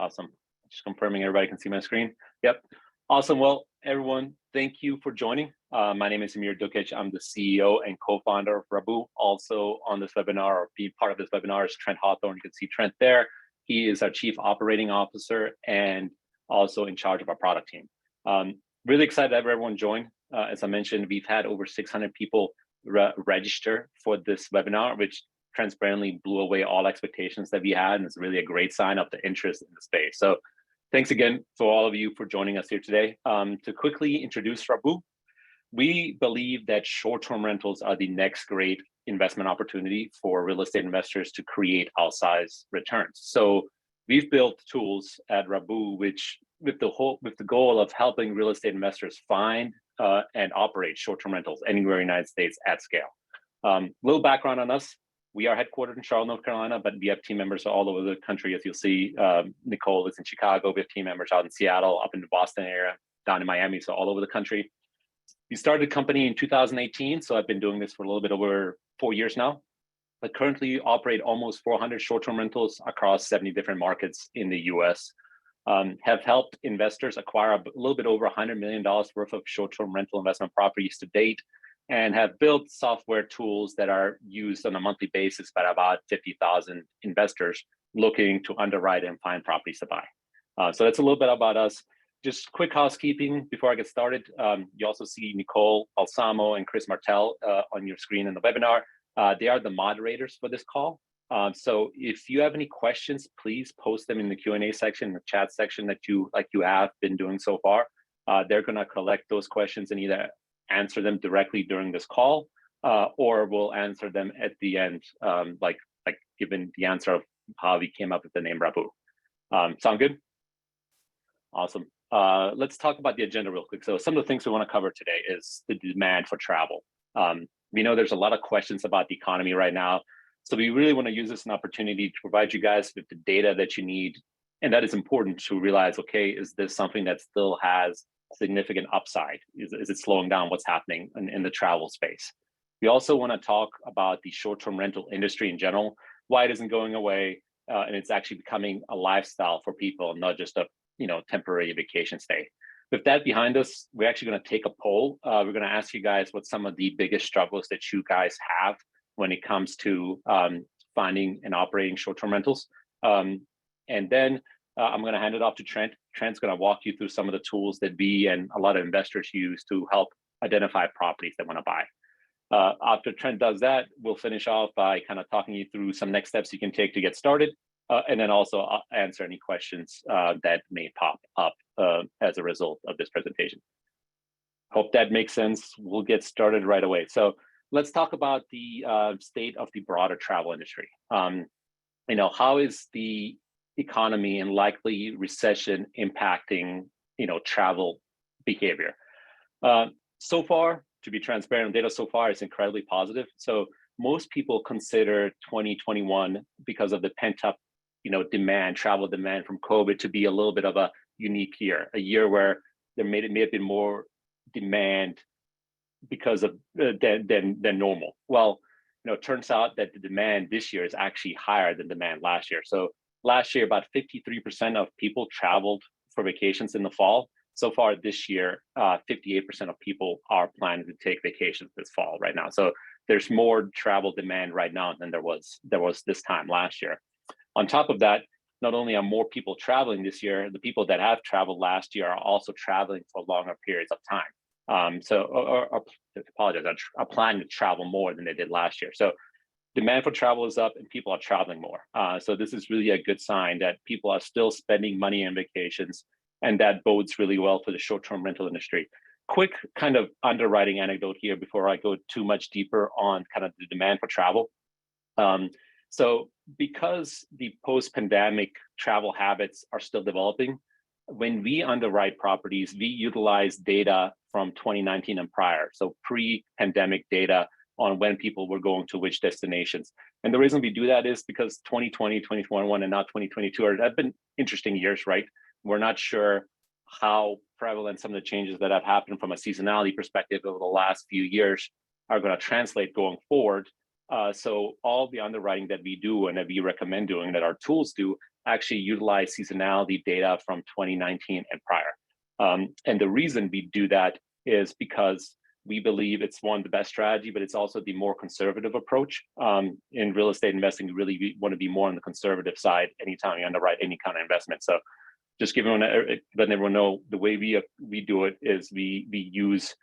Awesome. Just confirming everybody can see my screen. Yep. Awesome. Well, everyone, thank you for joining. My name is Amir Dukic. I'm the CEO and co-founder of Rabbu. Also on this webinar, or being part of this webinar, is Trent Hawthorne. You can see Trent there. He is our Chief Operating Officer and also in charge of our product team. Really excited to have everyone join. As I mentioned, we've had over 600 people register for this webinar, which transparently blew away all expectations that we had, and it's really a great sign of the interest in the space. So thanks again for all of you for joining us here today. To quickly introduce Rabbu, we believe that short-term rentals are the next great investment opportunity for real estate investors to create outsized returns. So we've built tools at Rabbu, which with the goal of helping real estate investors find and operate short-term rentals anywhere in the United States at scale. Little background on us. We are headquartered in Charlotte, North Carolina, but we have team members all over the country. As you'll see, Nicole is in Chicago. We have team members out in Seattle, up in the Boston area, down in Miami, so all over the country. We started the company in 2018, so I've been doing this for a little bit over 4 years now. But currently operate almost 400 short-term rentals across 70 different markets in the US. Have helped investors acquire a little bit over $100 million worth of short-term rental investment properties to date, and have built software tools that are used on a monthly basis by about 50,000 investors looking to underwrite and find properties to buy. So that's a little bit about us. Just quick housekeeping before I get started. You also see Nicole Balsamo and Chris Martell on your screen in the webinar. They are the moderators for this call. So if you have any questions, please post them in the Q&A section, the chat section that you have been doing so far. They're gonna collect those questions and either answer them directly during this call, or we'll answer them at the end, like given the answer of how we came up with the name Rabbu. Sound good? Awesome. Let's talk about the agenda real quick. So some of the things we want to cover today is the demand for travel. We know there's a lot of questions about the economy right now. So we really want to use this as an opportunity to provide you guys with the data that you need. And that is important to realize, okay, is this something that still has significant upside? Is it slowing down what's happening in the travel space? We also want to talk about the short-term rental industry in general, why it isn't going away, and it's actually becoming a lifestyle for people, not just a temporary vacation stay. With that behind us, we're actually going to take a poll. We're going to ask you guys what some of the biggest struggles that you guys have when it comes to finding and operating short-term rentals. And then I'm going to hand it off to Trent. Trent's going to walk you through some of the tools that we and a lot of investors use to help identify properties they want to buy. After Trent does that, we'll finish off by kind of talking you through some next steps you can take to get started, and then also answer any questions that may pop up as a result of this presentation. Hope that makes sense. We'll get started right away. So let's talk about the state of the broader travel industry. How is the economy and likely recession impacting travel behavior? So far, to be transparent, data so far is incredibly positive. So most people consider 2021, because of the pent-up travel demand from COVID, to be a little bit of a unique year, a year where there may have been more demand because of than normal. Well, it turns out that the demand this year is actually higher than demand last year. So last year, about 53% of people traveled for vacations in the fall. So far this year, 58% of people are planning to take vacations this fall right now. So there's more travel demand right now than there was this time last year. On top of that, not only are more people traveling this year, the people that have traveled last year are also traveling for longer periods of time. Are planning to travel more than they did last year. So demand for travel is up and people are traveling more. So this is really a good sign that people are still spending money on vacations, and that bodes really well for the short-term rental industry. Quick kind of underwriting anecdote here before I go too much deeper on kind of the demand for travel. So because the post-pandemic travel habits are still developing, when we underwrite properties, we utilize data from 2019 and prior, so pre-pandemic data on when people were going to which destinations. And the reason we do that is because 2020, 2021, and now 2022 have been interesting years, right? We're not sure how prevalent some of the changes that have happened from a seasonality perspective over the last few years are going to translate going forward. So all the underwriting that we do and that we recommend doing, that our tools do, actually utilize seasonality data from 2019 and prior. And the reason we do that is because we believe it's one, the best strategy, but it's also the more conservative approach. In real estate investing, you really want to be more on the conservative side anytime you underwrite any kind of investment. So just letting everyone know, the way we do it is we use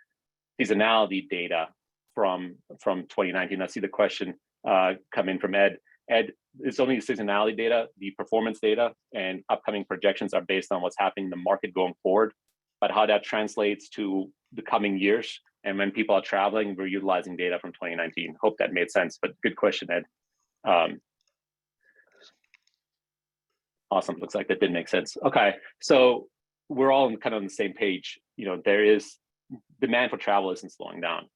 seasonality data from 2019. I see the question come in from Ed. Ed, it's only seasonality data. The performance data and upcoming projections are based on what's happening in the market going forward, but how that translates to the coming years and when people are traveling, we're utilizing data from 2019. Hope that made sense, but good question, Ed. Awesome, looks like that did make sense. Okay, so we're all kind of on the same page. There is demand for travel isn't slowing down.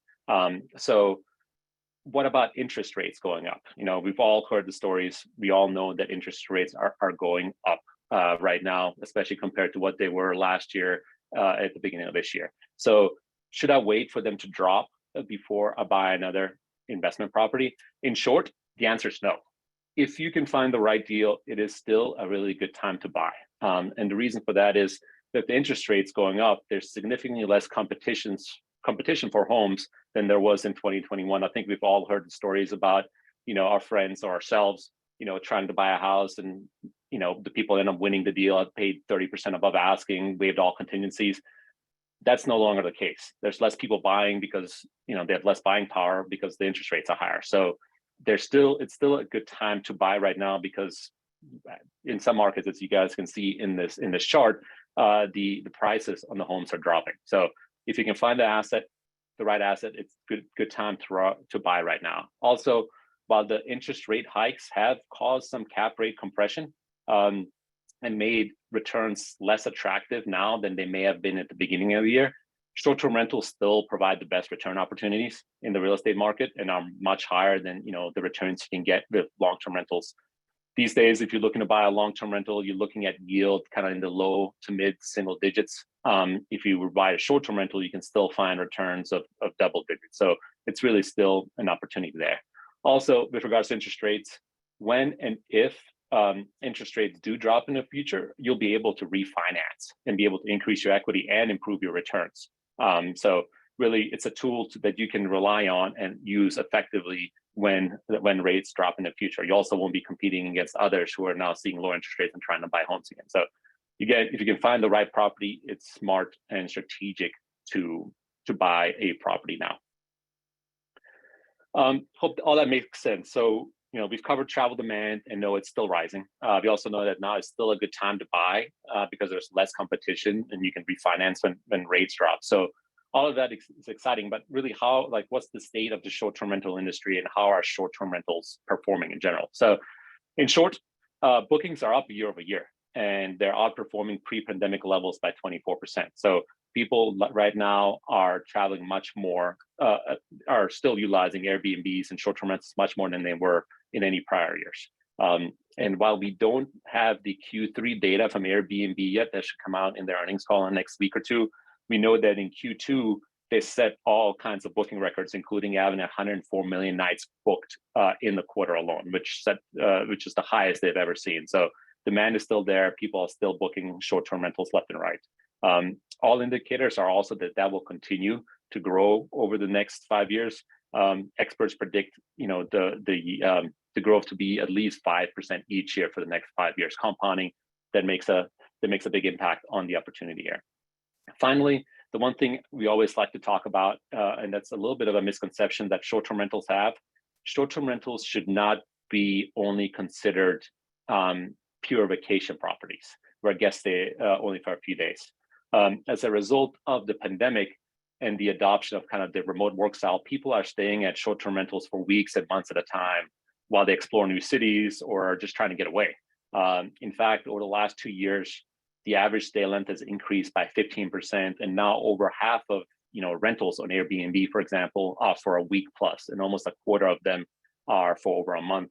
So what about interest rates going up? We've all heard the stories. We all know that interest rates are going up right now, especially compared to what they were last year at the beginning of this year. So should I wait for them to drop before I buy another investment property? In short, the answer is no. If you can find the right deal, it is still a really good time to buy. And the reason for that is that the interest rates going up, there's significantly less competition for homes than there was in 2021. I think we've all heard the stories about, our friends or ourselves, trying to buy a house and, the people end up winning the deal, paid 30% above asking, waived all contingencies. That's no longer the case. There's less people buying because, they have less buying power because the interest rates are higher. So it's still a good time to buy right now because in some markets, as you guys can see in this chart, the prices on the homes are dropping. So if you can find the right asset, it's good time to buy right now. Also, while the interest rate hikes have caused some cap rate compression and made returns less attractive now than they may have been at the beginning of the year, short-term rentals still provide the best return opportunities in the real estate market and are much higher than the returns you can get with long-term rentals. These days, if you're looking to buy a long-term rental, you're looking at yield kind of in the low to mid single digits. If you buy a short-term rental, you can still find returns of double digits. So it's really still an opportunity there. Also, with regards to interest rates, when and if interest rates do drop in the future, you'll be able to refinance and be able to increase your equity and improve your returns. So really, it's a tool that you can rely on and use effectively when rates drop in the future. You also won't be competing against others who are now seeing low interest rates and trying to buy homes again. So if you can find the right property, it's smart and strategic to buy a property now. Hope all that makes sense. So we've covered travel demand and know it's still rising. We also know that now is still a good time to buy because there's less competition and you can refinance when rates drop. So all of that is exciting, but really what's the state of the short-term rental industry and how are short-term rentals performing in general? So in short, bookings are up year over year and they're outperforming pre-pandemic levels by 24%. So people right now are traveling much more, are still utilizing Airbnbs and short-term rentals much more than they were in any prior years. And while we don't have the Q3 data from Airbnb yet, that should come out in their earnings call in the next week or two, we know that in Q2, they set all kinds of booking records, including having 104 million nights booked in the quarter alone, which is the highest they've ever seen. So demand is still there. People are still booking short-term rentals left and right. All indicators are also that will continue to grow over the next 5 years. Experts predict, the growth to be at least 5% each year for the next 5 years, compounding. That makes a big impact on the opportunity here. Finally, the one thing we always like to talk about, and that's a little bit of a misconception that short-term rentals have, short-term rentals should not be only considered pure vacation properties where guests stay only for a few days. As a result of the pandemic and the adoption of kind of the remote work style, people are staying at short-term rentals for weeks and months at a time while they explore new cities or are just trying to get away. In fact, over the last 2 years, the average stay length has increased by 15%, and now over half of rentals on Airbnb, for example, are for a week plus, and almost a quarter of them are for over a month.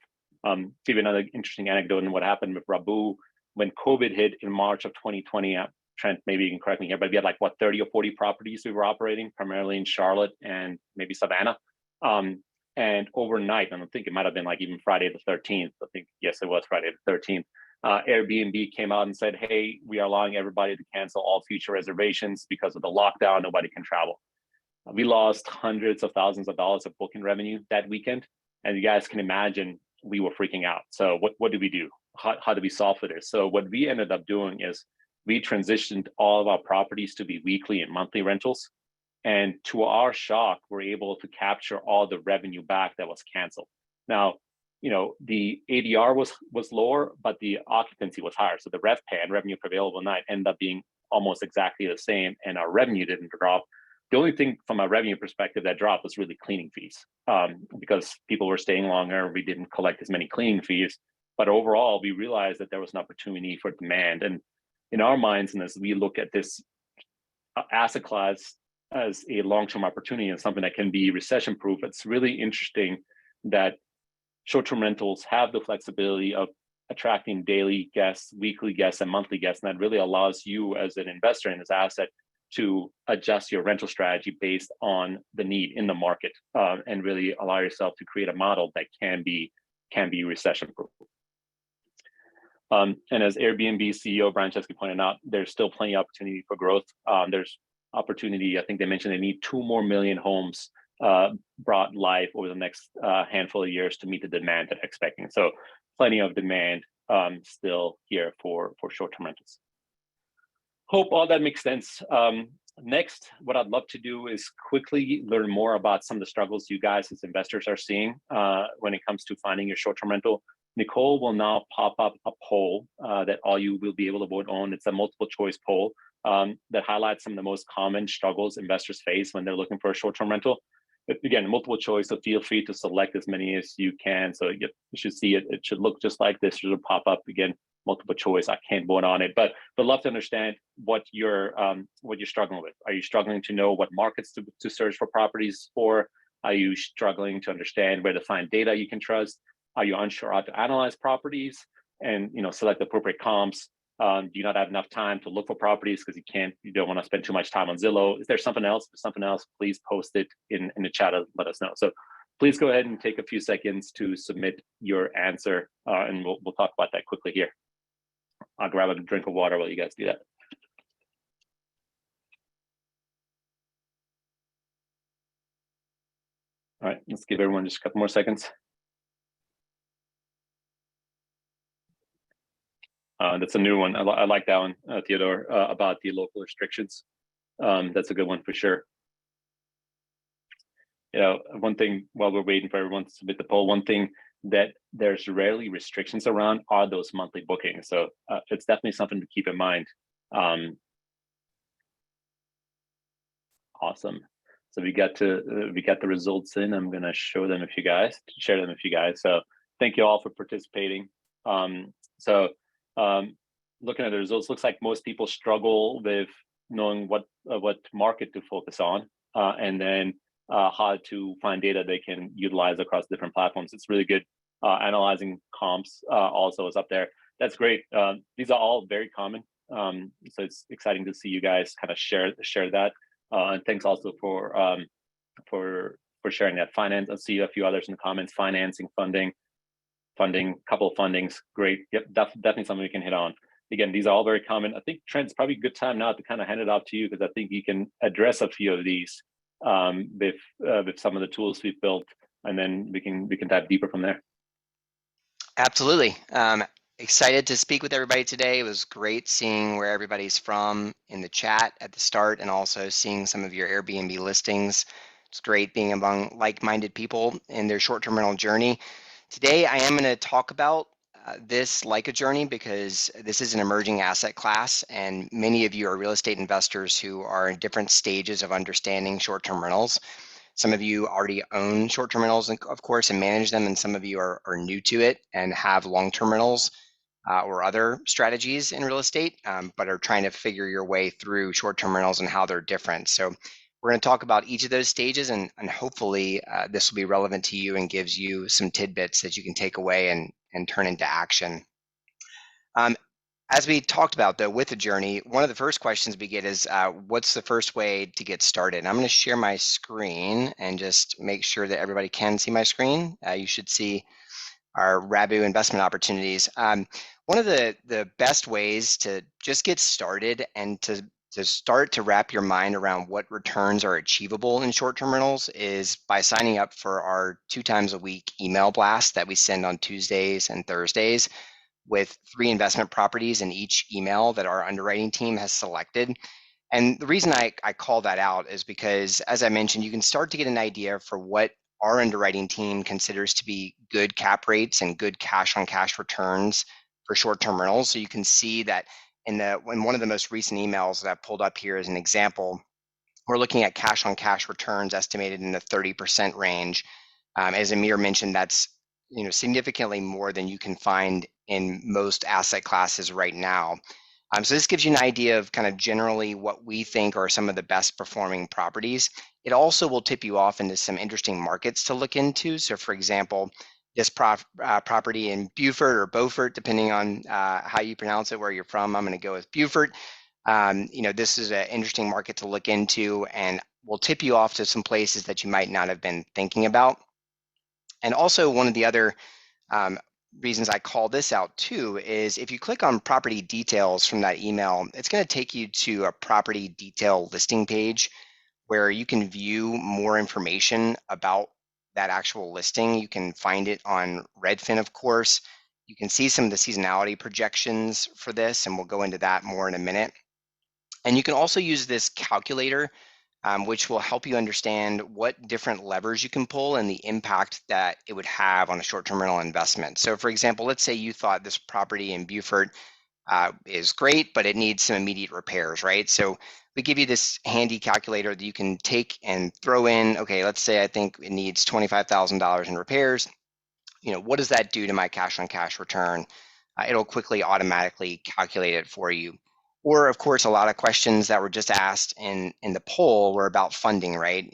Give you another interesting anecdote on what happened with Rabu when COVID hit in March of 2020. Trent, maybe you can correct me here, but we had 30 or 40 properties we were operating, primarily in Charlotte and maybe Savannah. And overnight, and I think it might have been even Friday the 13th. I think, yes, it was Friday the 13th. Airbnb came out and said, hey, we are allowing everybody to cancel all future reservations because of the lockdown. Nobody can travel. We lost hundreds of thousands of dollars of booking revenue that weekend. And you guys can imagine we were freaking out. So what do we do? How do we solve for this? So what we ended up doing is we transitioned all of our properties to be weekly and monthly rentals. And to our shock, we're able to capture all the revenue back that was canceled. Now, the ADR was lower, but the occupancy was higher. So the RevPAR, revenue per available night, ended up being almost exactly the same, and our revenue didn't drop. The only thing from a revenue perspective that dropped was really cleaning fees, because people were staying longer. We didn't collect as many cleaning fees, but overall, we realized that there was an opportunity for demand. And in our minds, and as we look at this asset class as a long-term opportunity and something that can be recession-proof, it's really interesting that short-term rentals have the flexibility of attracting daily guests, weekly guests, and monthly guests, and that really allows you as an investor in this asset to adjust your rental strategy based on the need in the market, and really allow yourself to create a model that can be recession-proof. And as Airbnb CEO Brian Chesky pointed out, there's still plenty of opportunity for growth. There's opportunity. I think they mentioned they need 2 more million homes brought live over the next handful of years to meet the demand that they're expecting. So plenty of demand still here for short-term rentals. Hope all that makes sense. Next, what I'd love to do is quickly learn more about some of the struggles you guys as investors are seeing when it comes to finding your short-term rental. Nicole will now pop up a poll that all you will be able to vote on. It's a multiple choice poll that highlights some of the most common struggles investors face when they're looking for a short-term rental. But again, multiple choice, so feel free to select as many as you can. So you should see it. It should look just like this. It should pop up again, multiple choice. I can't vote on it, but love to understand what you're struggling with. Are you struggling to know what markets to search for properties for? Are you struggling to understand where to find data you can trust? Are you unsure how to analyze properties and select appropriate comps? Do you not have enough time to look for properties because you don't want to spend too much time on Zillow? Is there something else? If something else, please post it in the chat and let us know. So please go ahead and take a few seconds to submit your answer, and we'll talk about that quickly here. I'll grab a drink of water while you guys do that. All right, let's give everyone just a couple more seconds. That's a new one. I like that one, Theodore, about the local restrictions. That's a good one for sure. One thing while we're waiting for everyone to submit the poll, one thing that there's rarely restrictions around are those monthly bookings. So it's definitely something to keep in mind. Awesome. So we got the results in. I'm gonna share them with you guys. So thank you all for participating. Looking at the results, looks like most people struggle with knowing what market to focus on, and then how to find data they can utilize across different platforms. It's really good. Analyzing comps also is up there. That's great. These are all very common. So it's exciting to see you guys kind of share that. And thanks also for sharing that. Finance, I see a few others in the comments. Financing, funding, couple of fundings, great. Yep, definitely something we can hit on. Again, these are all very common. I think Trent's probably a good time now to kind of hand it off to you, because I think you can address a few of these with some of the tools we've built, and then we can dive deeper from there. Absolutely. Excited to speak with everybody today. It was great seeing where everybody's from in the chat at the start, and also seeing some of your Airbnb listings. It's great being among like-minded people in their short-term rental journey. Today, I am going to talk about this like a journey, because this is an emerging asset class, and many of you are real estate investors who are in different stages of understanding short-term rentals. Some of you already own short-term rentals, of course, and manage them, and some of you are new to it and have long-term rentals or other strategies in real estate, but are trying to figure your way through short-term rentals and how they're different. So we're going to talk about each of those stages, and hopefully this will be relevant to you and gives you some tidbits that you can take away and turn into action. As we talked about, though, with the journey, one of the first questions we get is, what's the first way to get started? And I'm going to share my screen and just make sure that everybody can see my screen. You should see our Rabu investment opportunities. One of the best ways to just get started and to start to wrap your mind around what returns are achievable in short-term rentals is by signing up for our 2 times a week email blast that we send on Tuesdays and Thursdays with 3 investment properties in each email that our underwriting team has selected. And the reason I call that out is because, as I mentioned, you can start to get an idea for what our underwriting team considers to be good cap rates and good cash on cash returns for short-term rentals. So you can see that in one of the most recent emails that I've pulled up here as an example, we're looking at cash on cash returns estimated in the 30% range. As Amir mentioned, that's significantly more than you can find in most asset classes right now. So this gives you an idea of kind of generally what we think are some of the best performing properties. It also will tip you off into some interesting markets to look into. So for example, this property in Beaufort or Beaufort, depending on how you pronounce it, where you're from, I'm going to go with Beaufort. This is an interesting market to look into and will tip you off to some places that you might not have been thinking about. And also one of the other reasons I call this out too is if you click on property details from that email, it's going to take you to a property detail listing page where you can view more information about that actual listing. You can find it on Redfin, of course. You can see some of the seasonality projections for this, and we'll go into that more in a minute. And you can also use this calculator, which will help you understand what different levers you can pull and the impact that it would have on a short-term rental investment. So for example, let's say you thought this property in Beaufort is great, but it needs some immediate repairs, right? So we give you this handy calculator that you can take and throw in, okay, let's say I think it needs $25,000 in repairs. What does that do to my cash on cash return? It'll quickly automatically calculate it for you. Or of course, a lot of questions that were just asked in the poll were about funding, right?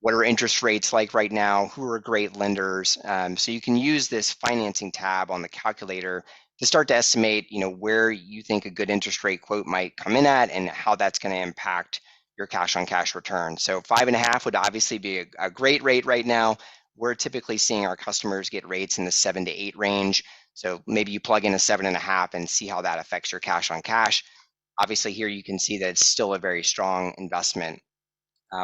What are interest rates like right now? Who are great lenders? So you can use this financing tab on the calculator to start to estimate, where you think a good interest rate quote might come in at and how that's going to impact your cash on cash return. So 5.5 would obviously be a great rate right now. We're typically seeing our customers get rates in the 7 to 8 range. So maybe you plug in a 7.5 and see how that affects your cash on cash. Obviously here you can see that it's still a very strong investment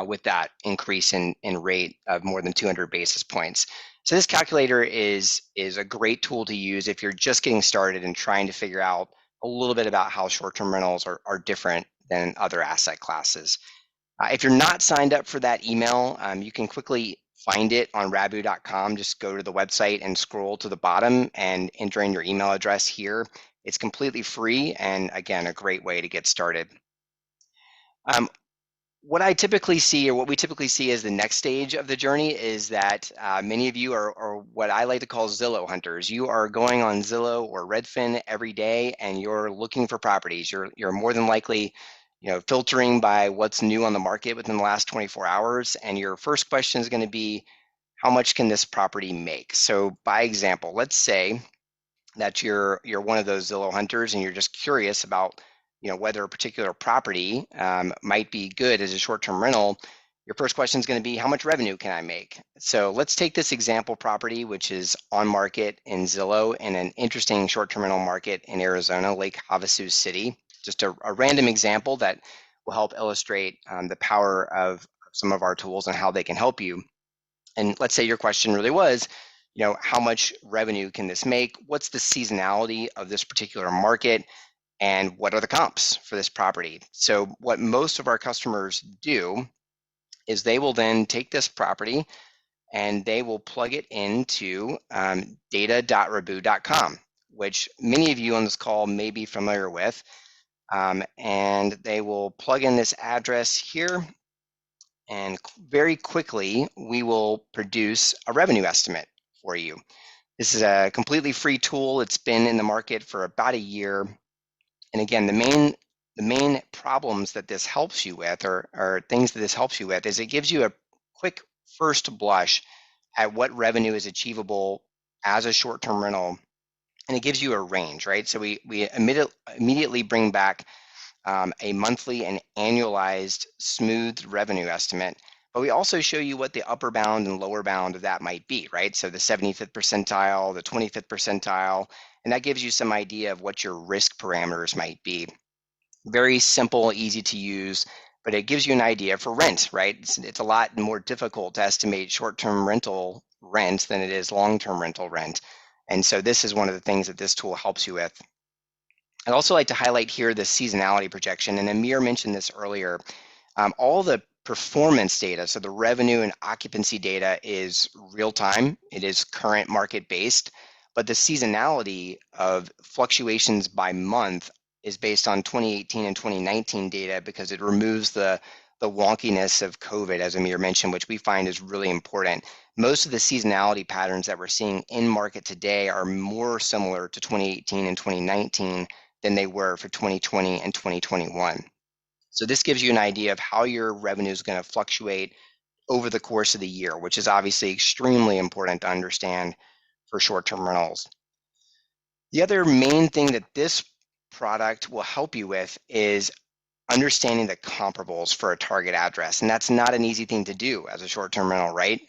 with that increase in rate of more than 200 basis points. So this calculator is a great tool to use if you're just getting started and trying to figure out a little bit about how short-term rentals are different than other asset classes. If you're not signed up for that email, you can quickly find it on rabu.com. Just go to the website and scroll to the bottom and enter in your email address here. It's completely free and again, a great way to get started. What I typically see, or what we typically see as the next stage of the journey, is that many of you are what I like to call Zillow hunters. You are going on Zillow or Redfin every day, and you're looking for properties. You're more than likely, filtering by what's new on the market within the last 24 hours. And your first question is going to be, how much can this property make? So, by example, let's say that you're one of those Zillow hunters, and you're just curious about whether a particular property might be good as a short-term rental. Your first question is going to be, how much revenue can I make? So let's take this example property, which is on market in Zillow in an interesting short-term rental market in Arizona, Lake Havasu City. Just a random example that will help illustrate the power of some of our tools and how they can help you. And let's say your question really was, how much revenue can this make? What's the seasonality of this particular market? And what are the comps for this property? So what most of our customers do is they will then take this property and they will plug it into data.rabu.com, which many of you on this call may be familiar with. And they will plug in this address here, and very quickly we will produce a revenue estimate for you. This is a completely free tool. It's been in the market for about a year. And again, the main problems that this helps you with, or things that this helps you with, is it gives you a quick first blush at what revenue is achievable as a short-term rental, and it gives you a range, right? So we immediately bring back a monthly and annualized smooth revenue estimate, but we also show you what the upper bound and lower bound of that might be, right? So the 75th percentile, the 25th percentile, And that gives you some idea of what your risk parameters might be. Very simple, easy to use, but it gives you an idea for rent, right? It's a lot more difficult to estimate short-term rental rent than it is long-term rental rent. And so this is one of the things that this tool helps you with. I'd also like to highlight here the seasonality projection, and Amir mentioned this earlier. All the performance data, so the revenue and occupancy data is real time, it is current market based, but the seasonality of fluctuations by month is based on 2018 and 2019 data because it removes the wonkiness of COVID, as Amir mentioned, which we find is really important. Most of the seasonality patterns that we're seeing in market today are more similar to 2018 and 2019 than they were for 2020 and 2021. So this gives you an idea of how your revenue is going to fluctuate over the course of the year, which is obviously extremely important to understand for short-term rentals. The other main thing that this product will help you with is understanding the comparables for a target address. And that's not an easy thing to do as a short-term rental, right?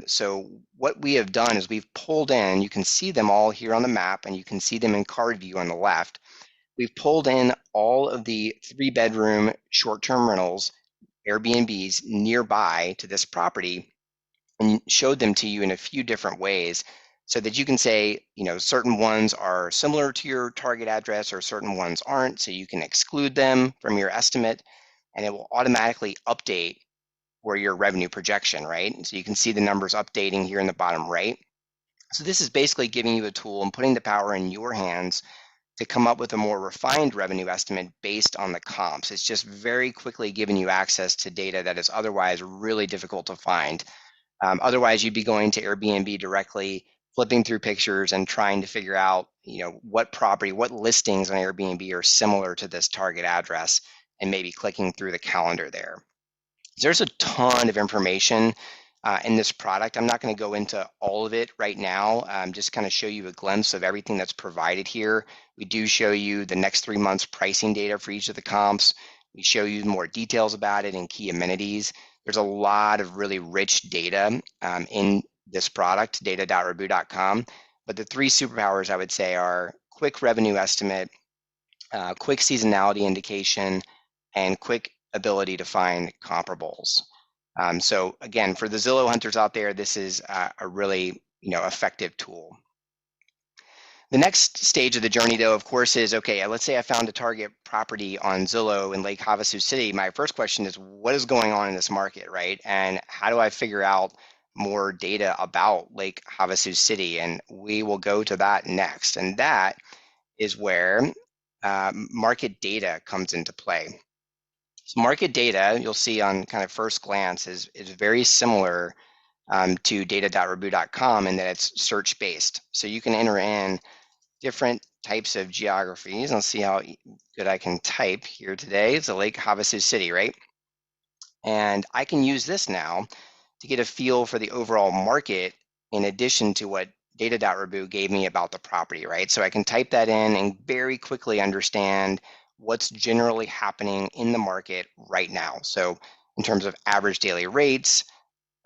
So what we have done is we've pulled in, you can see them all here on the map, and you can see them in card view on the left. We've pulled in all of the 3-bedroom short-term rentals, Airbnbs nearby to this property, and showed them to you in a few different ways so that you can say, certain ones are similar to your target address or certain ones aren't, so you can exclude them from your estimate, and it will automatically update for your revenue projection, right? So you can see the numbers updating here in the bottom right. So this is basically giving you a tool and putting the power in your hands to come up with a more refined revenue estimate based on the comps. It's just very quickly giving you access to data that is otherwise really difficult to find. Otherwise, you'd be going to Airbnb directly, flipping through pictures and trying to figure out, what property, what listings on Airbnb are similar to this target address, and maybe clicking through the calendar there. There's a ton of information in this product. I'm not going to go into all of it right now, just kind of show you a glimpse of everything that's provided here. We do show you the next 3 months pricing data for each of the comps. We show you more details about it and key amenities. There's a lot of really rich data in this product, data.rabbu.com. But the 3 superpowers I would say are quick revenue estimate, quick seasonality indication, and quick ability to find comparables. So again, for the Zillow hunters out there, this is a really effective tool. The next stage of the journey, though, of course, is okay. Let's say I found a target property on Zillow in Lake Havasu City. My first question is, what is going on in this market, right? And how do I figure out more data about Lake Havasu City? And we will go to that next. And that is where market data comes into play. So market data, you'll see on kind of first glance, is very similar to data.rabbu.com in that it's search-based. So you can enter in different types of geographies. Let's see how good I can type here today. It's a Lake Havasu City, right? And I can use this now to get a feel for the overall market in addition to what data.rabbu gave me about the property, right? So I can type that in and very quickly understand what's generally happening in the market right now. So in terms of average daily rates,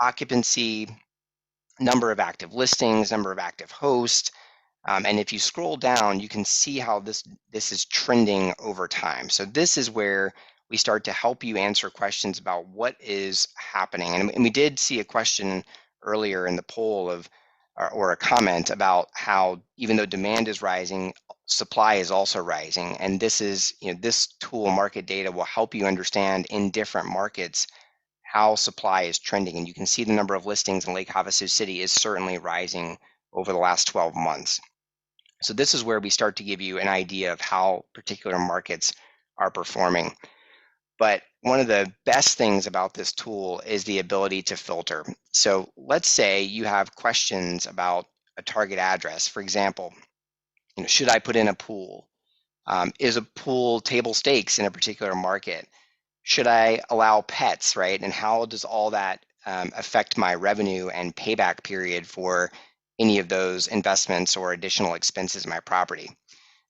occupancy, number of active listings, number of active hosts, and if you scroll down, you can see how this is trending over time. So this is where we start to help you answer questions about what is happening. And we did see a question earlier in the poll or a comment about how even though demand is rising, supply is also rising. And this is, this tool, market data, will help you understand in different markets how supply is trending. And you can see the number of listings in Lake Havasu City is certainly rising over the last 12 months. So this is where we start to give you an idea of how particular markets are performing. But one of the best things about this tool is the ability to filter. So let's say you have questions about a target address. For example, should I put in a pool? Is a pool table stakes in a particular market? Should I allow pets, right? And how does all that affect my revenue and payback period for any of those investments or additional expenses in my property?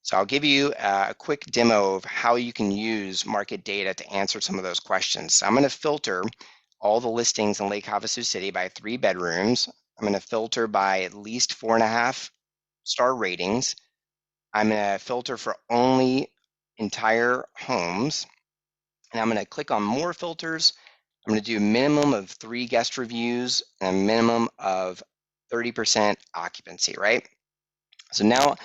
So I'll give you a quick demo of how you can use market data to answer some of those questions. So I'm going to filter all the listings in Lake Havasu City by 3 bedrooms. I'm going to filter by at least 4.5 star ratings. I'm going to filter for only entire homes, and I'm going to click on more filters. I'm going to do a minimum of 3 guest reviews and a minimum of 30% occupancy, right? So now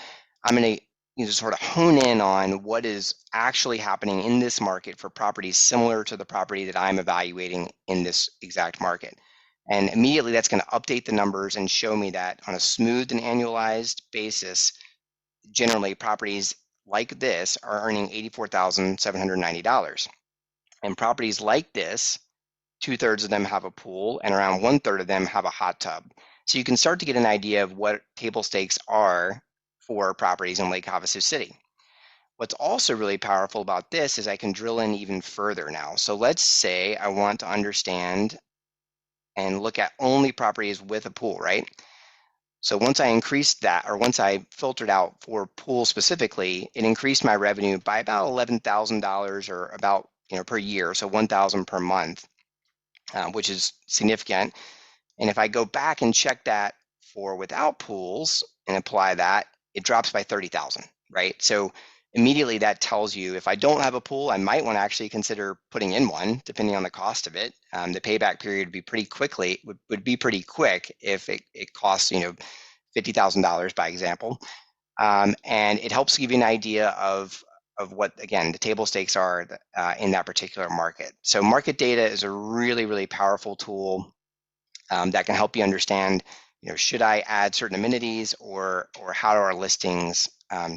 I'm going to sort of hone in on what is actually happening in this market for properties similar to the property that I'm evaluating in this exact market. And immediately that's going to update the numbers and show me that on a smoothed and annualized basis, generally properties like this are earning $84,790. And properties like this, 2/3 of them have a pool and around 1/3 of them have a hot tub. So you can start to get an idea of what table stakes are for properties in Lake Havasu City. What's also really powerful about this is I can drill in even further now. So let's say I want to understand and look at only properties with a pool, right? So once I increased that, or once I filtered out for pool specifically, it increased my revenue by about $11,000 or about, per year, so $1,000 per month, which is significant. And if I go back and check that for without pools and apply that, it drops by 30,000, right? So immediately that tells you if I don't have a pool, I might want to actually consider putting in one, depending on the cost of it. The payback period would be would be pretty quick if it costs, $50,000 by example. And it helps give you an idea of what, again, the table stakes are in that particular market. So market data is a really, really powerful tool that can help you understand, should I add certain amenities or how are our listings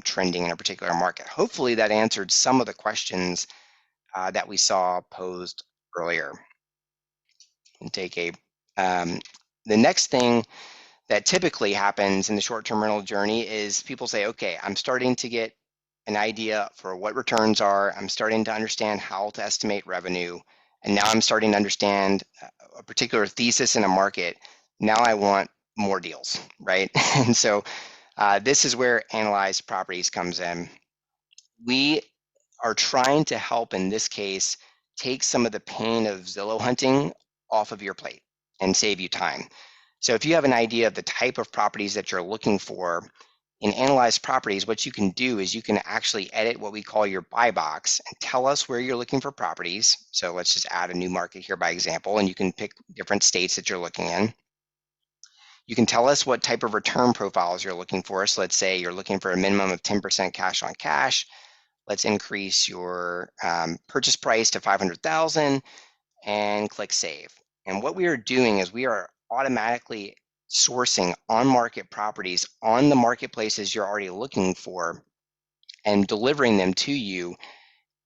trending in a particular market? Hopefully that answered some of the questions that we saw posed earlier. And take the next thing that typically happens in the short-term rental journey is people say, okay, I'm starting to get an idea for what returns are. I'm starting to understand how to estimate revenue. And now I'm starting to understand a particular thesis in a market. Now I want more deals, right? And so this is where Analyzed Properties comes in. We are trying to help, in this case, take some of the pain of Zillow hunting off of your plate and save you time. So if you have an idea of the type of properties that you're looking for in Analyzed Properties, what you can do is you can actually edit what we call your buy box and tell us where you're looking for properties. So let's just add a new market here by example, and you can pick different states that you're looking in. You can tell us what type of return profiles you're looking for. So let's say you're looking for a minimum of 10% cash on cash. Let's increase your purchase price to 500,000 and click save. And what we are doing is we are automatically sourcing on-market properties on the marketplaces you're already looking for and delivering them to you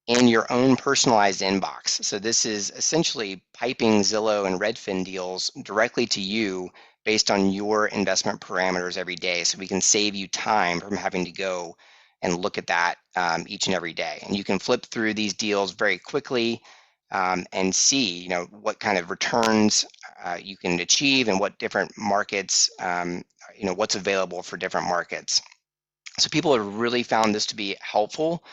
in your own personalized inbox. So this is essentially piping Zillow and Redfin deals directly to you based on your investment parameters every day. So we can save you time from having to go and look at that each and every day. And you can flip through these deals very quickly and see, what kind of returns you can achieve and what different markets, what's available for different markets. So people have really found this to be helpful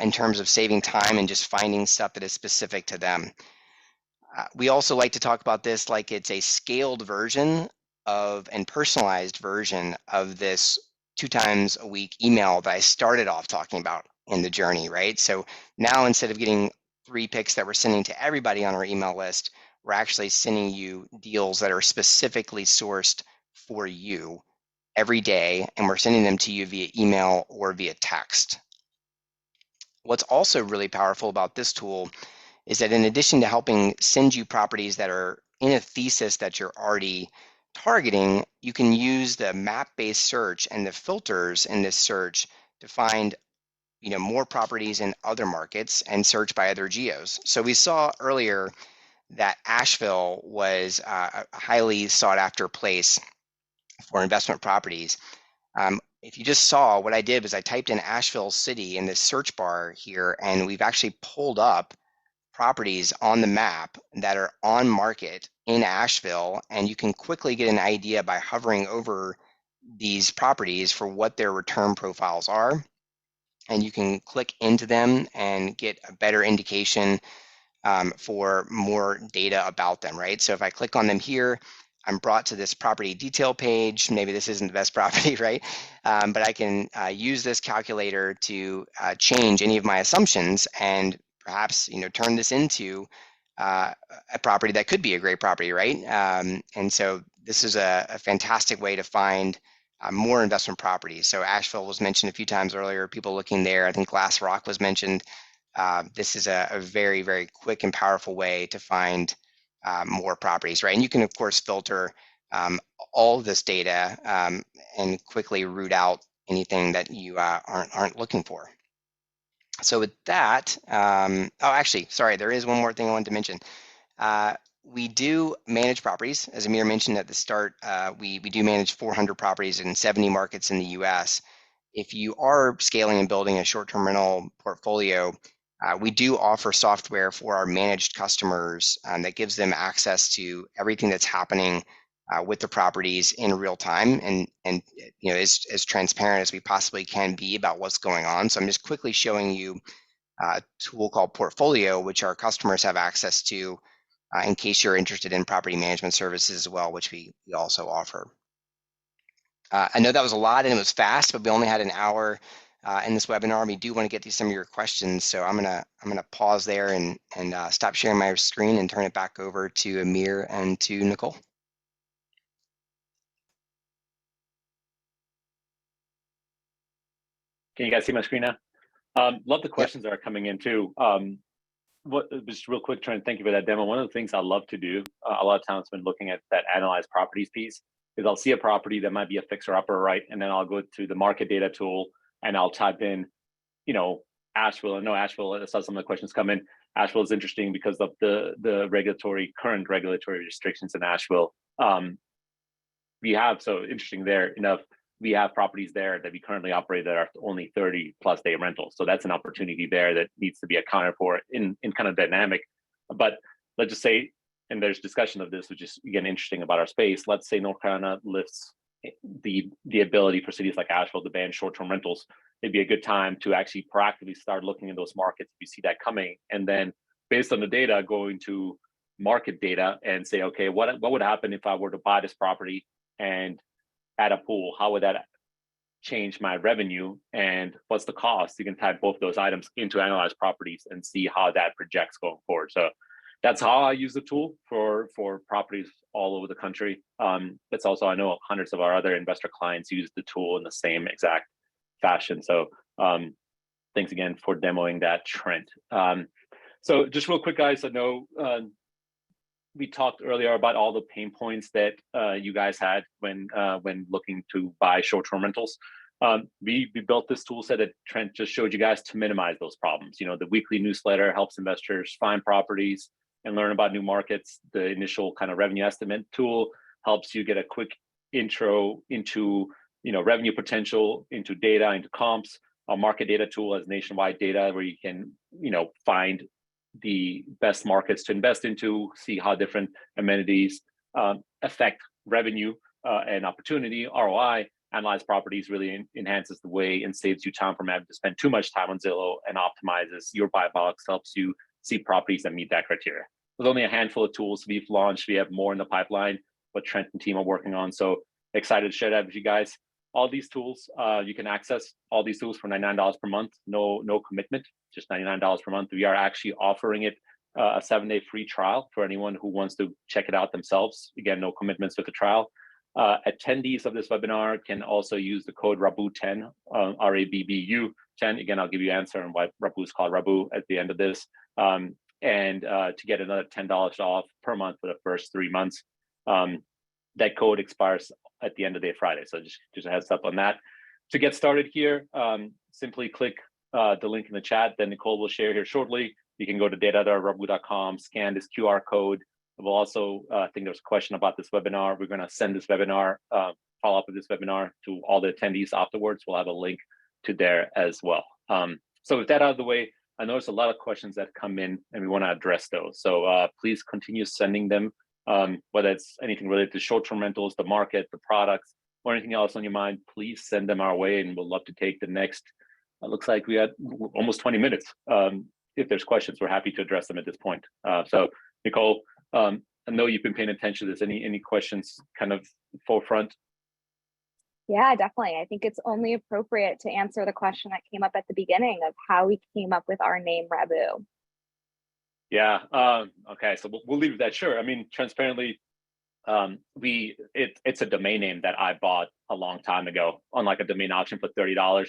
in terms of saving time and just finding stuff that is specific to them. We also like to talk about this like it's a scaled version of and personalized version of this 2 times a week email that I started off talking about in the journey, right? So now instead of getting 3 picks that we're sending to everybody on our email list, we're actually sending you deals that are specifically sourced for you every day, and we're sending them to you via email or via text. What's also really powerful about this tool is that in addition to helping send you properties that are in a thesis that you're already targeting, you can use the map-based search and the filters in this search to find more properties in other markets and search by other geos. So we saw earlier that Asheville was a highly sought after place for investment properties. If you just saw, what I did was I typed in Asheville City in this search bar here, and we've actually pulled up properties on the map that are on market in Asheville, and you can quickly get an idea by hovering over these properties for what their return profiles are. And you can click into them and get a better indication for more data about them, right? So if I click on them here, I'm brought to this property detail page. Maybe this isn't the best property, right? But I can use this calculator to change any of my assumptions and perhaps turn this into a property that could be a great property, right? And so this is a fantastic way to find more investment properties. So Asheville was mentioned a few times earlier, people looking there. I think Glass Rock was mentioned. This is a very, very quick and powerful way to find more properties, right? And you can, of course, filter all of this data and quickly root out anything that you aren't looking for. So with that, oh, actually, sorry, there is one more thing I wanted to mention. We do manage properties. As Amir mentioned at the start, we do manage 400 properties in 70 markets in the US. If you are scaling and building a short-term rental portfolio, we do offer software for our managed customers that gives them access to everything that's happening with the properties in real time and as transparent as we possibly can be about what's going on. So I'm just quickly showing you a tool called Portfolio, which our customers have access to in case you're interested in property management services as well, which we also offer. I know that was a lot and it was fast, but we only had an hour in this webinar. We do want to get to some of your questions, so I'm gonna pause there and stop sharing my screen and turn it back over to Amir and to Nicole. Can you guys see my screen now? Love the questions that are coming in too. Just real quick, Trent, thank you for that demo. One of the things I love to do, a lot of times when looking at that analyze properties piece, is I'll see a property that might be a fixer upper, right? And then I'll go to the market data tool and I'll type in, Asheville. I know Asheville, I saw some of the questions come in. Asheville is interesting because of the current regulatory restrictions in Asheville. We have, so interesting there, we have properties there that we currently operate that are only 30+ day rentals. So that's an opportunity there that needs to be accounted for in kind of dynamic. But let's just say, and there's discussion of this, which is again interesting about our space. Let's say North Carolina lifts the ability for cities like Asheville to ban short-term rentals. It'd be a good time to actually proactively start looking in those markets if you see that coming. And then based on the data, go into market data and say, okay, what would happen if I were to buy this property and add a pool? How would that change my revenue and what's the cost? You can type both those items into analyze properties and see how that projects going forward. So that's how I use the tool for properties all over the country. It's also, I know hundreds of our other investor clients use the tool in the same exact fashion. So thanks again for demoing that, Trent. So just real quick, guys, I know we talked earlier about all the pain points that you guys had when looking to buy short-term rentals. We built this tool set that Trent just showed you guys to minimize those problems. The weekly newsletter helps investors find properties and learn about new markets. The initial kind of revenue estimate tool helps you get a quick intro into revenue potential, into data, into comps. Our market data tool has nationwide data where you can find the best markets to invest into, see how different amenities affect revenue and opportunity, ROI. Analyze properties really enhances the way and saves you time from having to spend too much time on Zillow and optimizes your buy box, helps you see properties that meet that criteria. There's only a handful of tools we've launched. We have more in the pipeline, what Trent and team are working on. So excited to share that with you guys. All these tools, you can access all these tools for $99 per month. No commitment, just $99 per month. We are actually offering it a 7-day free trial for anyone who wants to check it out themselves. Again, no commitments with the trial. Attendees of this webinar can also use the code RABBU10, RABBU10. Again, I'll give you an answer on why Rabbu is called Rabbu at the end of this. And to get another $10 off per month for the first 3 months. That code expires at the end of the day Friday. So just a heads up on that. To get started here, simply click the link in the chat that Nicole will share here shortly. You can go to data.rabbu.com, scan this QR code. We'll also, I think there's a question about this webinar. We're going to send this webinar, follow up with this webinar to all the attendees afterwards. We'll have a link to there as well. So with that out of the way, I know there's a lot of questions that come in and we want to address those. So please continue sending them, whether it's anything related to short-term rentals, the market, the products, or anything else on your mind, please send them our way and we'll love to take the next, it looks like we had almost 20 minutes. If there's questions, we're happy to address them at this point. So Nicole, I know you've been paying attention to this. Any questions kind of forefront? Yeah, definitely. I think it's only appropriate to answer the question that came up at the beginning of how we came up with our name Rabou. Yeah. Okay. So we'll leave that. Sure. I mean, transparently, it's a domain name that I bought a long time ago on like a domain auction for $30.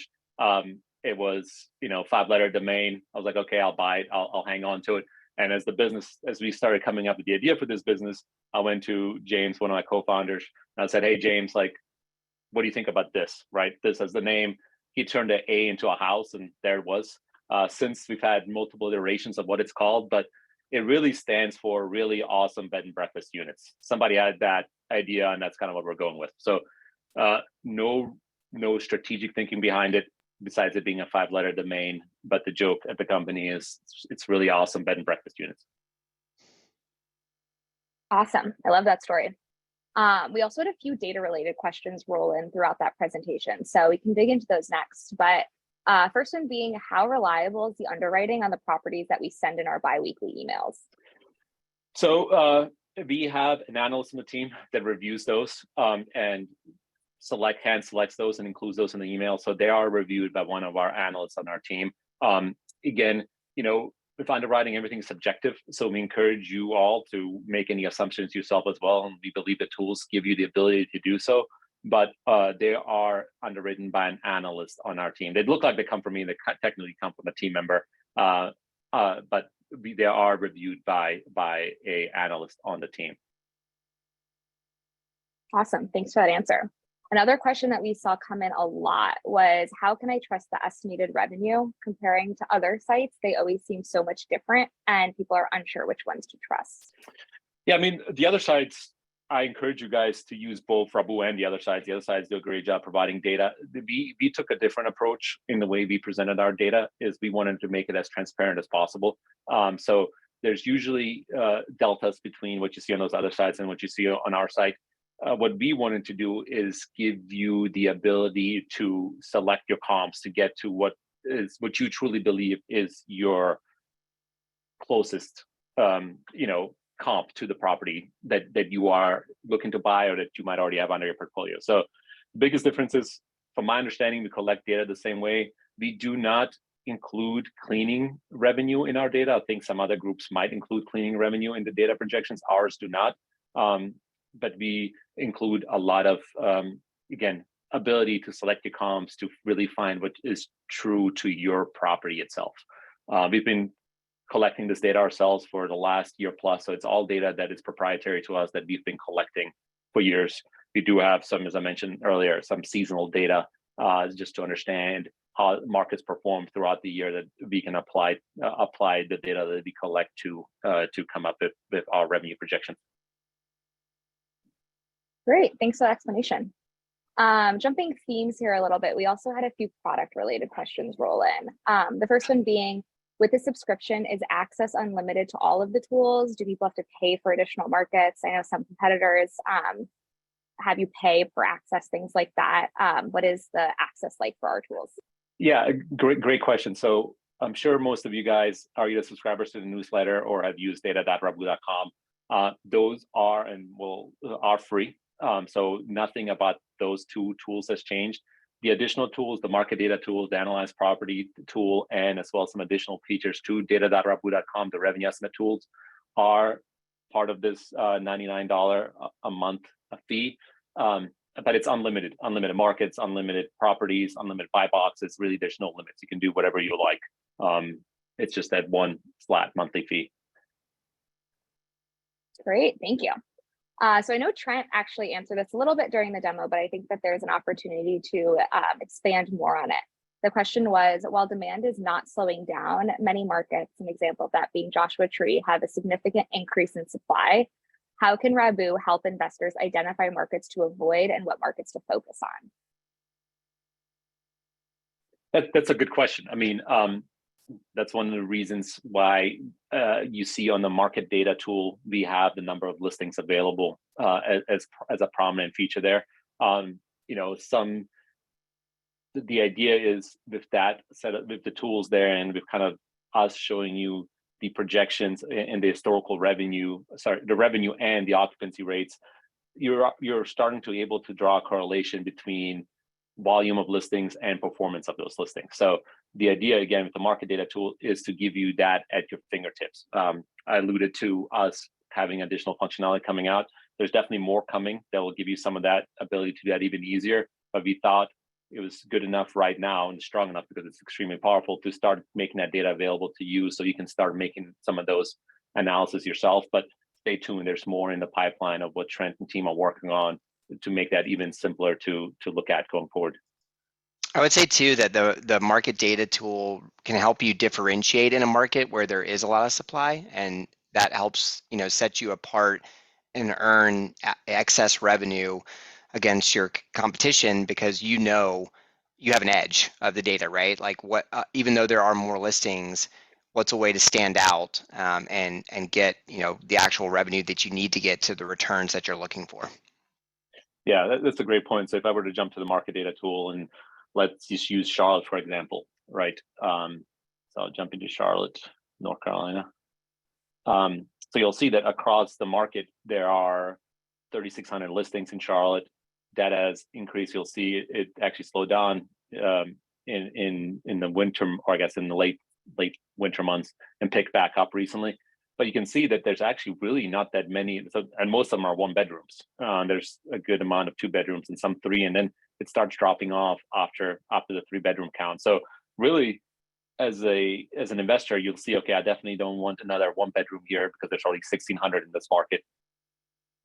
It was 5-letter domain. I was like, okay, I'll buy it. I'll hang on to it. And as we started coming up with the idea for this business, I went to James, one of my co-founders, and I said, hey, James, like, what do you think about this? Right? This as the name. He turned an A into a house, and there it was. Since we've had multiple iterations of what it's called, but it really stands for really awesome bed and breakfast units. Somebody had that idea, and that's kind of what we're going with. So no strategic thinking behind it besides it being a 5-letter domain. But the joke at the company is it's really awesome bed and breakfast units. Awesome. I love that story. We also had a few data related questions roll in throughout that presentation, so we can dig into those next. But first one being, how reliable is the underwriting on the properties that we send in our biweekly emails? So we have an analyst on the team that reviews those and hand selects those and includes those in the email. So they are reviewed by one of our analysts on our team. Again, with underwriting, everything is subjective. So we encourage you all to make any assumptions yourself as well. And we believe the tools give you the ability to do so. But they are underwritten by an analyst on our team. They look like they come from me. They technically come from a team member, but they are reviewed by a analyst on the team. Awesome. Thanks for that answer. Another question that we saw come in a lot was, how can I trust the estimated revenue? Comparing to other sites, they always seem so much different, and people are unsure which ones to trust. Yeah, I mean, the other sites, I encourage you guys to use both Rabou and the other sides. The other sides do a great job providing data. We took a different approach in the way we presented our data. Is we wanted to make it as transparent as possible. So there's usually deltas between what you see on those other sites and what you see on our site. What we wanted to do is give you the ability to select your comps to get to what you truly believe is your closest comp to the property that you are looking to buy or that you might already have under your portfolio. So the biggest difference is, from my understanding, we collect data the same way. We do not include cleaning revenue in our data. I think some other groups might include cleaning revenue in the data projections. Ours do not. But we include a lot of, again, ability to select your comps to really find what is true to your property itself. We've been collecting this data ourselves for the last year plus, so it's all data that is proprietary to us that we've been collecting for years. We do have some, as I mentioned earlier, some seasonal data just to understand how markets perform throughout the year that we can apply the data that we collect to come up with our revenue projections. Great, thanks for the explanation. Jumping themes here a little bit, we also had a few product related questions roll in. The first one being, with the subscription, is access unlimited to all of the tools? Do people have to pay for additional markets? I know some competitors have you pay for access, things like that. What is the access like for our tools? Yeah, great question. So I'm sure most of you guys are either subscribers to the newsletter or have used data.rabou.com. Those are are free. So nothing about those two tools has changed. The additional tools, the market data tool, the analyze property tool, and as well as some additional features to data.rabou.com, the revenue estimate tools, are part of this $99 a month fee. But it's unlimited markets, unlimited properties, unlimited buy boxes. Really, there's no limits. You can do whatever you like. It's just that one flat monthly fee. Great, thank you. So I know Trent actually answered this a little bit during the demo, but I think that there's an opportunity to expand more on it. The question was, while demand is not slowing down, many markets, an example of that being Joshua Tree, have a significant increase in supply. How can Rabou help investors identify markets to avoid and what markets to focus on? That's a good question. I mean, that's one of the reasons why you see on the market data tool, we have the number of listings available as a prominent feature there. The idea is with that setup, with the tools there, and with kind of us showing you the projections and the historical revenue, the revenue and the occupancy rates, you're starting to able to draw a correlation between volume of listings and performance of those listings. So the idea, again, with the market data tool is to give you that at your fingertips. I alluded to us having additional functionality coming out. There's definitely more coming that will give you some of that ability to do that even easier. But we thought it was good enough right now and strong enough because it's extremely powerful to start making that data available to you so you can start making some of those analysis yourself. But stay tuned, there's more in the pipeline of what Trent and team are working on to make that even simpler to look at going forward. I would say too that the market data tool can help you differentiate in a market where there is a lot of supply, and that helps, you know, set you apart and earn excess revenue against your competition because you know you have an edge of the data, right? Like what, even though there are more listings, what's a way to stand out and get, you know, the actual revenue that you need to get to the returns that you're looking for. Yeah, that's a great point. So if I were to jump to the market data tool and let's just use Charlotte, for example, right? So I'll jump into Charlotte, North Carolina. So you'll see that across the market, there are 3,600 listings in Charlotte. That has increased. You'll see it actually slowed down in the winter, or I guess in the late winter months, and picked back up recently. But you can see that there's actually really not that many, and most of them are 1 bedrooms. There's a good amount of 2 bedrooms and some 3, and then it starts dropping off after the 3-bedroom count. So really, as an investor, you'll see, okay, I definitely don't want another 1-bedroom here because there's already 1,600 in this market.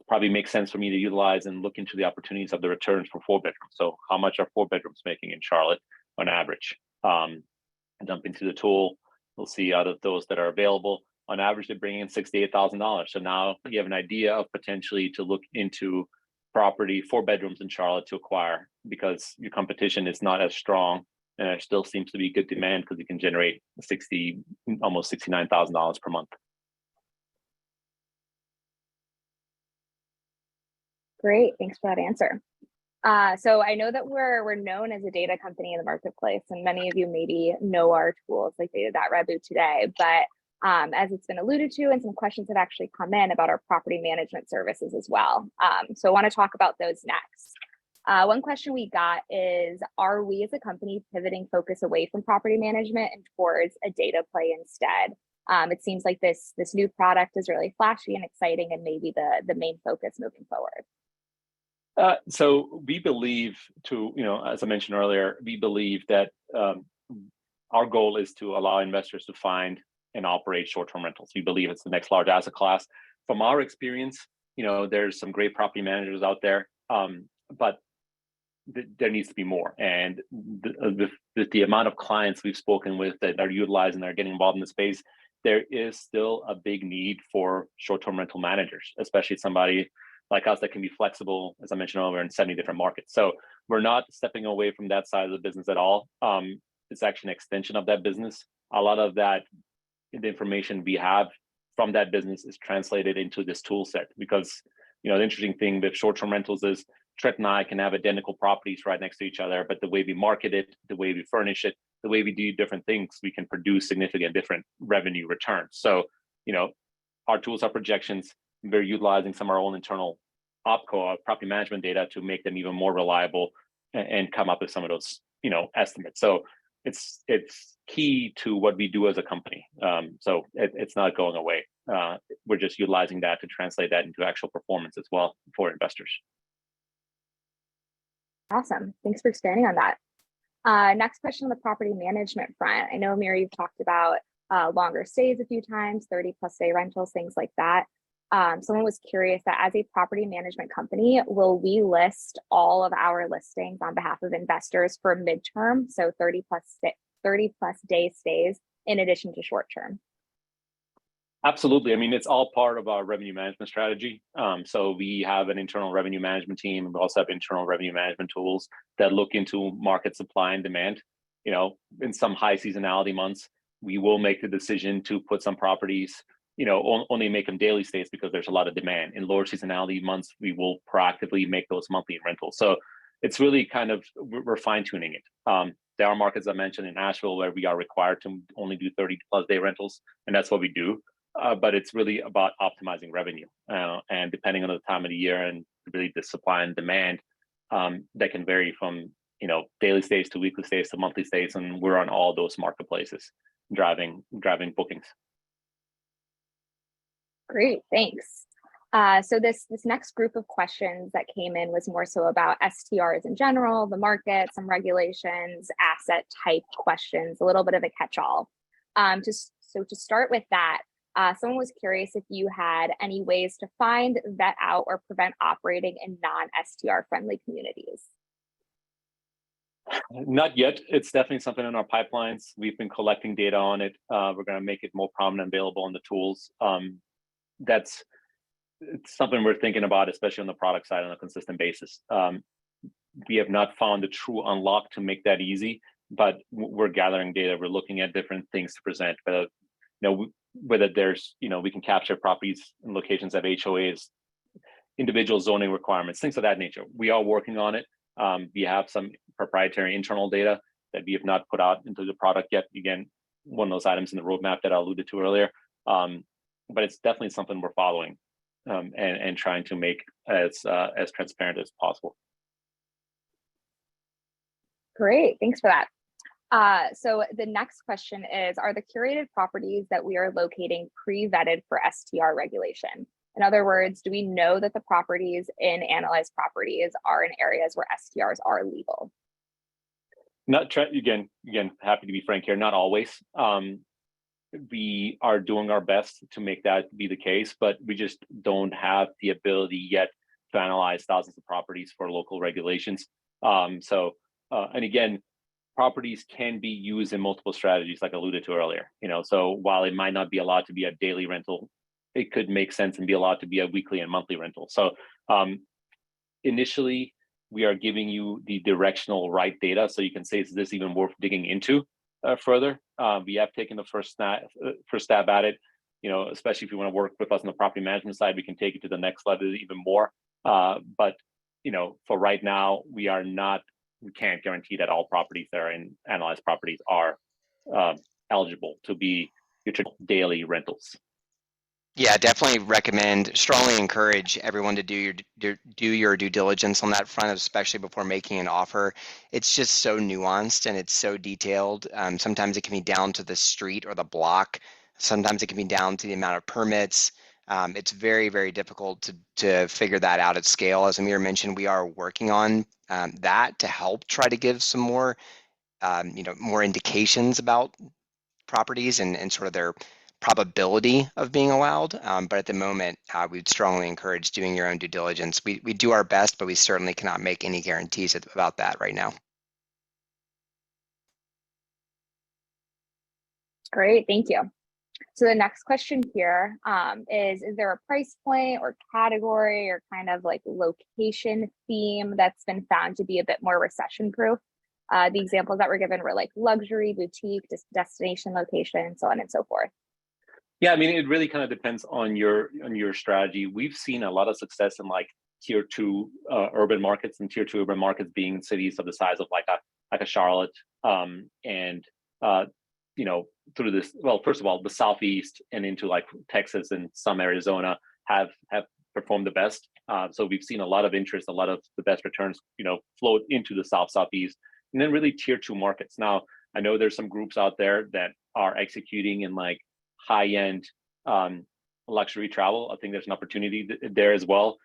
Probably makes sense for me to utilize and look into the opportunities of the returns for 4 bedrooms. So how much are 4 bedrooms making in Charlotte on average? Jump into the tool, we'll see out of those that are available, on average, they're bringing in $68,000. So now you have an idea of potentially to look into property, 4 bedrooms in Charlotte to acquire because your competition is not as strong and there still seems to be good demand because you can generate almost $69,000 per month. Great, thanks for that answer. So I know that we're known as a data company in the marketplace, and many of you maybe know our tools like Data.Rabu today, but as it's been alluded to, and some questions have actually come in about our property management services as well. So I want to talk about those next. One question we got is, are we as a company pivoting focus away from property management and towards a data play instead? It seems like this new product is really flashy and exciting and maybe the main focus moving forward. So we believe as I mentioned earlier, we believe that our goal is to allow investors to find and operate short-term rentals. We believe it's the next large asset class. From our experience, there's some great property managers out there, but there needs to be more. And the amount of clients we've spoken with that are utilizing, that are getting involved in the space, there is still a big need for short-term rental managers, especially somebody like us that can be flexible, as I mentioned earlier, in 70 different markets. So we're not stepping away from that side of the business at all. It's actually an extension of that business. A lot of that, the information we have from that business is translated into this tool set because, the interesting thing with short-term rentals is Trent and I can have identical properties right next to each other, but the way we market it, the way we furnish it, the way we do different things, we can produce significant different revenue returns. So, our tools are projections. We're utilizing some of our own internal OpCo, property management data, to make them even more reliable and come up with some of those, estimates. So it's key to what we do as a company. So it's not going away. We're just utilizing that to translate that into actual performance as well for investors. Awesome. Thanks for expanding on that. Next question on the property management front. I know, Amir, you've talked about longer stays a few times, 30+ day rentals, things like that. Someone was curious that as a property management company, will we list all of our listings on behalf of investors for midterm, so 30+ day stays in addition to short term? Absolutely. I mean, it's all part of our revenue management strategy. So we have an internal revenue management team, and we also have internal revenue management tools that look into market supply and demand. In some high seasonality months, we will make the decision to put some properties, only make them daily stays because there's a lot of demand. In lower seasonality months, we will proactively make those monthly rentals. So it's really we're fine tuning it. there are markets I mentioned in Nashville where we are required to only do 30+ day rentals, and that's what we do. But it's really about optimizing revenue, and depending on the time of the year and really the supply and demand, that can vary from daily stays to weekly stays to monthly stays, and we're on all those marketplaces driving bookings. Great, thanks. So this next group of questions that came in was more so about STRs in general, the market, some regulations, asset type questions, a little bit of a catch-all. So to start with that, someone was curious if you had any ways to find, vet out, or prevent operating in non-STR friendly communities. Not yet. It's definitely something in our pipelines. We've been collecting data on it. We're going to make it more prominent, available in the tools. It's something we're thinking about, especially on the product side on a consistent basis. We have not found a true unlock to make that easy, but we're gathering data. We're looking at different things to present, whether there's, we can capture properties and locations of HOAs, individual zoning requirements, things of that nature. We are working on it. We have some proprietary internal data that we have not put out into the product yet. Again, one of those items in the roadmap that I alluded to earlier. But it's definitely something we're following, and trying to make as transparent as possible. Great, thanks for that. So the next question is, are the curated properties that we are locating pre-vetted for STR regulation? In other words, do we know that the properties in analyzed properties are in areas where STRs are legal? Again, happy to be frank here, not always. We are doing our best to make that be the case, but we just don't have the ability yet to analyze thousands of properties for local regulations. And again, properties can be used in multiple strategies, like I alluded to earlier. So while it might not be allowed to be a daily rental, it could make sense and be allowed to be a weekly and monthly rental. So initially, we are giving you the directional right data, so you can say, is this even worth digging into further? We have taken the first stab at it. Especially if you want to work with us on the property management side, we can take it to the next level even more. But for right now, we can't guarantee that all properties that are in analyzed properties are eligible to be your daily rentals. Yeah, definitely strongly encourage everyone to do your due diligence on that front, especially before making an offer. It's just so nuanced and it's so detailed. Sometimes it can be down to the street or the block. Sometimes it can be down to the amount of permits. It's very, very difficult to figure that out at scale. As Amir mentioned, we are working on that to help try to give some more, more indications about properties and sort of their probability of being allowed. But at the moment, we'd strongly encourage doing your own due diligence. We do our best, but we certainly cannot make any guarantees about that right now. Great, thank you. So the next question here is there a price point or category or kind of like location theme that's been found to be a bit more recession proof? The examples that were given were like luxury, boutique, destination location, so on and so forth. Yeah, I mean, it really kind of depends on your strategy. We've seen a lot of success in like tier 2 urban markets, and tier 2 urban markets being cities of the size of like a Charlotte, and through this, well, first of all, the Southeast and into like Texas and some Arizona have performed the best. So we've seen a lot of interest, a lot of the best returns, flow into the Southeast, and then really tier 2 markets. Now, I know there's some groups out there that are executing in like high-end luxury travel. I think there's an opportunity there as well.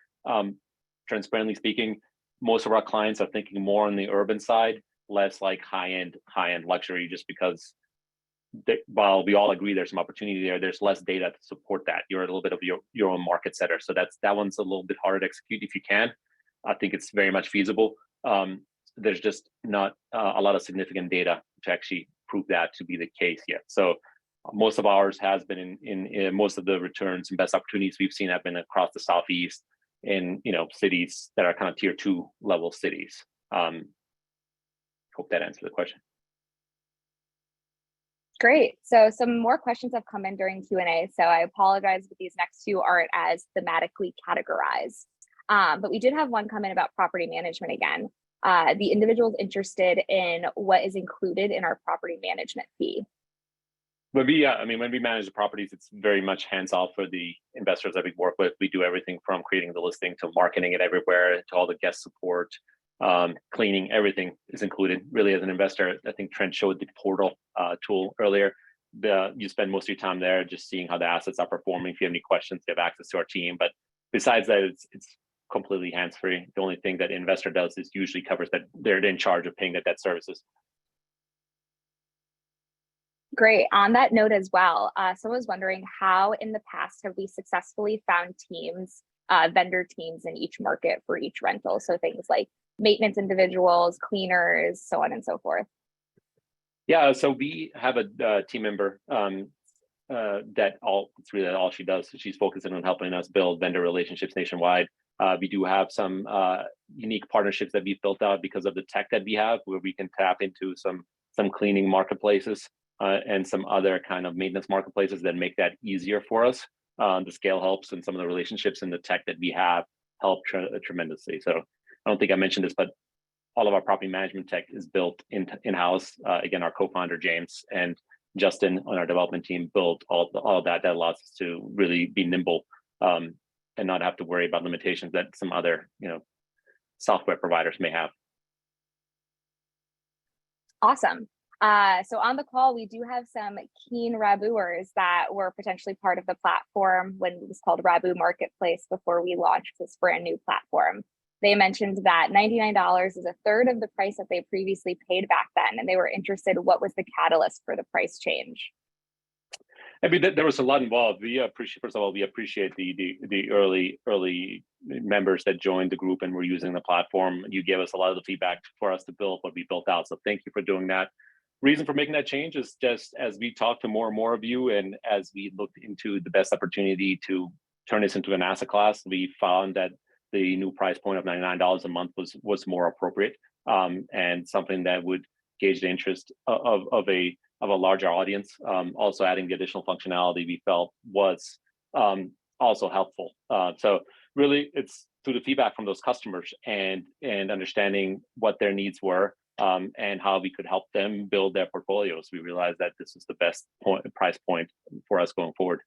Transparently speaking, most of our clients are thinking more on the urban side, less like high-end luxury, just because while we all agree there's some opportunity there, there's less data to support that. You're a little bit of your own market setter. So that one's a little bit harder to execute if you can. I think it's very much feasible. There's just not a lot of significant data to actually prove that to be the case yet. So most of ours has been in most of the returns and best opportunities we've seen have been across the Southeast in cities that are kind of tier 2 level cities. Hope that answered the question. Great. So some more questions have come in during Q&A. So I apologize, but these next two aren't as thematically categorized. But we did have one come in about property management again. the individuals interested in what is included in our property management fee. But when we manage the properties, it's very much hands off for the investors that we work with. We do everything from creating the listing to marketing it everywhere to all the guest support, cleaning, everything is included. Really, as an investor, I think Trent showed the portal tool earlier. You spend most of your time there just seeing how the assets are performing. If you have any questions, you have access to our team. But besides that, it's completely hands-free. The only thing that an investor does is usually covers that they're in charge of paying the debt services. Great. On that note as well, so I was wondering how in the past have we successfully found teams, vendor teams in each market for each rental? So things like maintenance individuals, cleaners, so on and so forth. Yeah, so we have a team member it's really all she does. She's focusing on helping us build vendor relationships nationwide. We do have some unique partnerships that we've built out because of the tech that we have, where we can tap into some cleaning marketplaces and some other kind of maintenance marketplaces that make that easier for us. The scale helps, and some of the relationships and the tech that we have help tremendously. So I don't think I mentioned this, but all of our property management tech is built in-house. Again, our co-founder, James, and Justin on our development team built all of that. That allows us to really be nimble and not have to worry about limitations that some other software providers may have. Awesome. So on the call, we do have some keen Rabuers that were potentially part of the platform when it was called Rabu Marketplace before we launched this brand new platform. They mentioned that $99 is a third of the price that they previously paid back then, and they were interested what was the catalyst for the price change. I mean, there was a lot involved. We appreciate the early members that joined the group and were using the platform. You gave us a lot of the feedback for us to build what we built out. So thank you for doing that. Reason for making that change is just as we talked to more and more of you, and as we looked into the best opportunity to turn this into an asset class, we found that the new price point of $99 a month was more appropriate, and something that would gauge the interest of a larger audience. Also adding the additional functionality we felt was also helpful. So really, it's through the feedback from those customers and understanding what their needs were and how we could help them build their portfolios. We realized that this is the best price point for us going forward.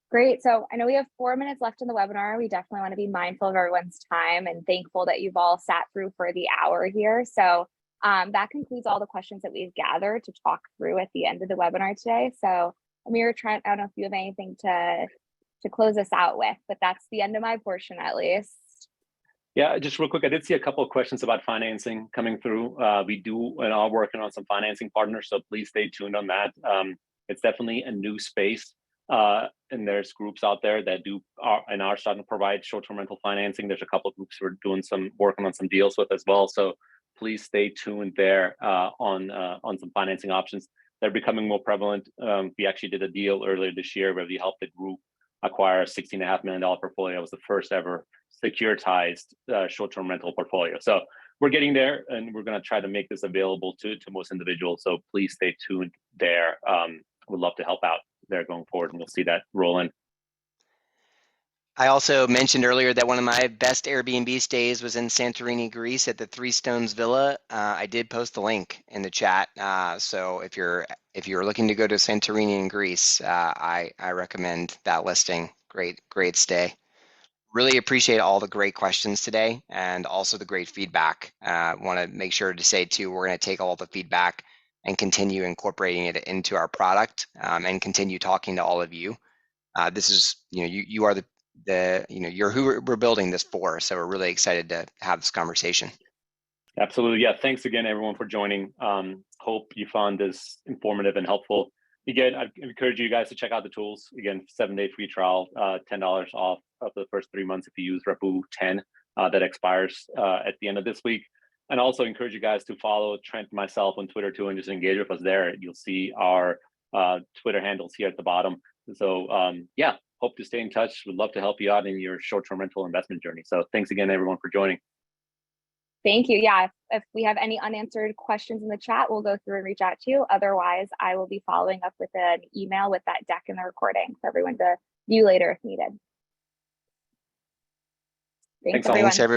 Great. So I know we have 4 minutes left in the webinar. We definitely want to be mindful of everyone's time and thankful that you've all sat through for the hour here. So that concludes all the questions that we've gathered to talk through at the end of the webinar today. So Amir, Trent, I don't know if you have anything to close us out with, but that's the end of my portion at least. Yeah, just real quick, I did see a couple of questions about financing coming through. We do and are working on some financing partners, so please stay tuned on that. It's definitely a new space. And there's groups out there that are starting to provide short-term rental financing. There's a couple of groups we're working on some deals with as well. So please stay tuned there on some financing options. They're becoming more prevalent. We actually did a deal earlier this year where we helped the group acquire a $16.5 million portfolio. It was the first ever securitized short-term rental portfolio. So we're getting there, and we're going to try to make this available to most individuals. So please stay tuned there. We'd love to help out there going forward, and we'll see that roll in. I also mentioned earlier that one of my best Airbnb stays was in Santorini, Greece at the Three Stones Villa. I did post the link in the chat. So if you're looking to go to Santorini in Greece, I recommend that listing. Great stay. Really appreciate all the great questions today and also the great feedback. Want to make sure to say too, we're going to take all the feedback and continue incorporating it into our product and continue talking to all of you. This is, you are you're who we're building this for. So we're really excited to have this conversation. Absolutely. Yeah. Thanks again, everyone, for joining. Hope you found this informative and helpful. Again, I encourage you guys to check out the tools. Again, 7-day free trial, $10 off of the first 3 months if you use Rabu 10 that expires at the end of this week. And also encourage you guys to follow Trent and myself on Twitter too, and just engage with us there. You'll see our Twitter handles here at the bottom. So yeah, hope to stay in touch. We'd love to help you out in your short-term rental investment journey. So thanks again, everyone, for joining. Thank you. Yeah, if we have any unanswered questions in the chat, we'll go through and reach out to you. Otherwise, I will be following up with an email with that deck and the recording for everyone to view later if needed. Thanks everyone. Thanks, everyone.